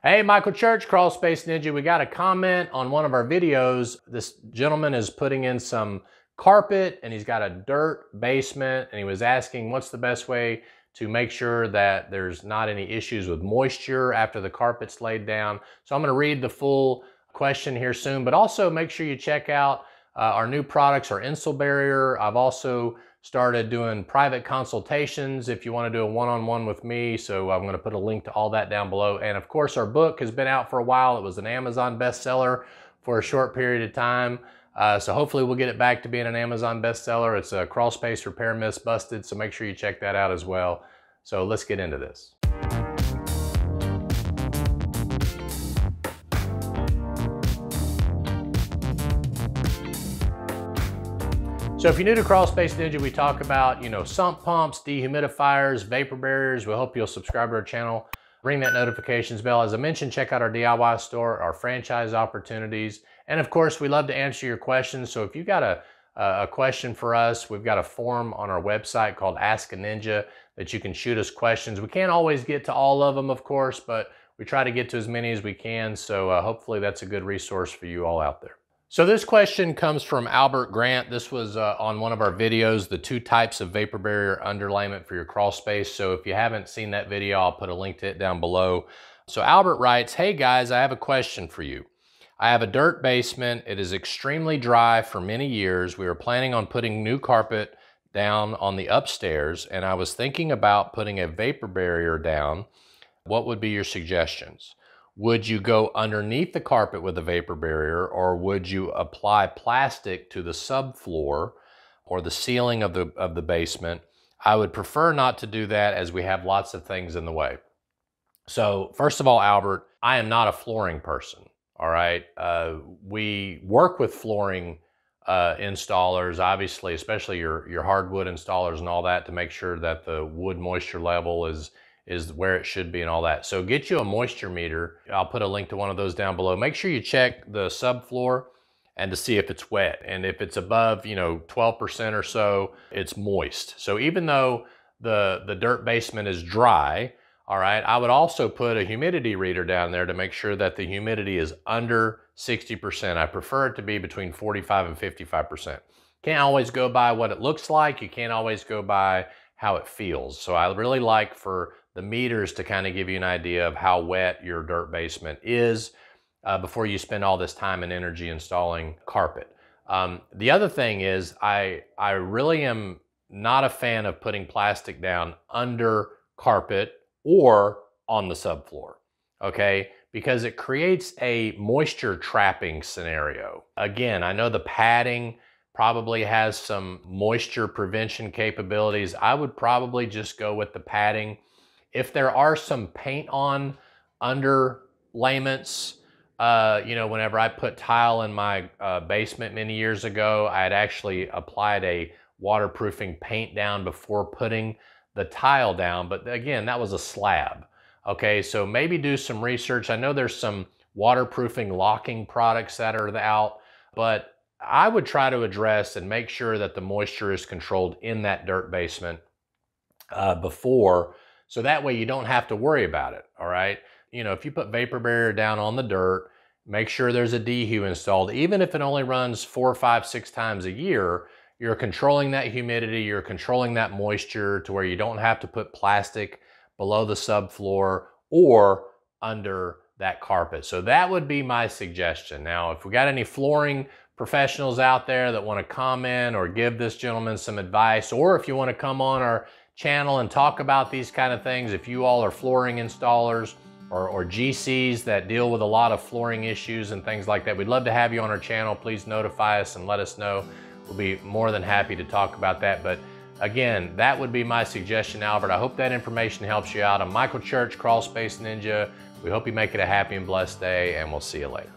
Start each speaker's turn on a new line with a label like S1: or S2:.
S1: Hey, Michael Church, Crawl Space Ninja. We got a comment on one of our videos. This gentleman is putting in some carpet and he's got a dirt basement, and he was asking what's the best way to make sure that there's not any issues with moisture after the carpet's laid down. So I'm going to read the full question here soon, but also make sure you check out our new products, our Insul Barrier. I've also started doing private consultations if you want to do a one-on-one with me. So I'm going to put a link to all that down below. And of course, our book has been out for a while. It was an Amazon bestseller for a short period of time. So hopefully we'll get it back to being an Amazon bestseller. It's a Crawl Space Repair Myths Busted. So make sure you check that out as well. So let's get into this. So if you're new to Crawl Space Ninja, we talk about, sump pumps, dehumidifiers, vapor barriers. We hope you'll subscribe to our channel. Ring that notifications bell. As I mentioned, check out our DIY store, our franchise opportunities. And of course, we love to answer your questions. So if you got a question for us, we've got a form on our website called Ask a Ninja that you can shoot us questions. We can't always get to all of them, of course, but we try to get to as many as we can. So hopefully that's a good resource for you all out there. So this question comes from Albert Grant. This was on one of our videos, the 2 types of vapor barrier underlayment for your crawl space. So if you haven't seen that video, I'll put a link to it down below. So Albert writes, "Hey guys, I have a question for you. I have a dirt basement. It is extremely dry for many years. We were planning on putting new carpet down on the upstairs, and I was thinking about putting a vapor barrier down. What would be your suggestions? Would you go underneath the carpet with a vapor barrier, or would you apply plastic to the subfloor or the ceiling of the basement? I would prefer not to do that as we have lots of things in the way." So first of all, Albert, I am not a flooring person, all right? We work with flooring installers, obviously, especially your hardwood installers and all that, to make sure that the wood moisture level is where it should be and all that. So get you a moisture meter. I'll put a link to one of those down below. Make sure you check the subfloor and to see if it's wet. And if it's above, 12% or so, it's moist. So even though the dirt basement is dry, all right, I would also put a humidity reader down there to make sure that the humidity is under 60%. I prefer it to be between 45 and 55%. Can't always go by what it looks like. You can't always go by how it feels. So I really like for the meters to kind of give you an idea of how wet your dirt basement is before you spend all this time and energy installing carpet. The other thing is I really am not a fan of putting plastic down under carpet or on the subfloor, okay? Because it creates a moisture trapping scenario. Again, I know the padding probably has some moisture prevention capabilities. I would probably just go with the padding. If there are some paint on underlayments, whenever I put tile in my basement many years ago, I had actually applied a waterproofing paint down before putting the tile down. But again, that was a slab. Okay, so maybe do some research. I know there's some waterproofing locking products that are out, but I would try to address and make sure that the moisture is controlled in that dirt basement before, so that way you don't have to worry about it, all right? If you put vapor barrier down on the dirt, make sure there's a dehu installed. Even if it only runs 4, 5, 6 times a year, you're controlling that humidity, you're controlling that moisture to where you don't have to put plastic below the subfloor or under that carpet. So that would be my suggestion. Now, if we got any flooring professionals out there that want to comment or give this gentleman some advice, or if you want to come on our channel and talk about these kind of things, if you all are flooring installers or GCs that deal with a lot of flooring issues and things like that, we'd love to have you on our channel. Please notify us and let us know. We'll be more than happy to talk about that. But again, that would be my suggestion, Albert. I hope that information helps you out. I'm Michael Church, Crawl Space Ninja. We hope you make it a happy and blessed day, and we'll see you later.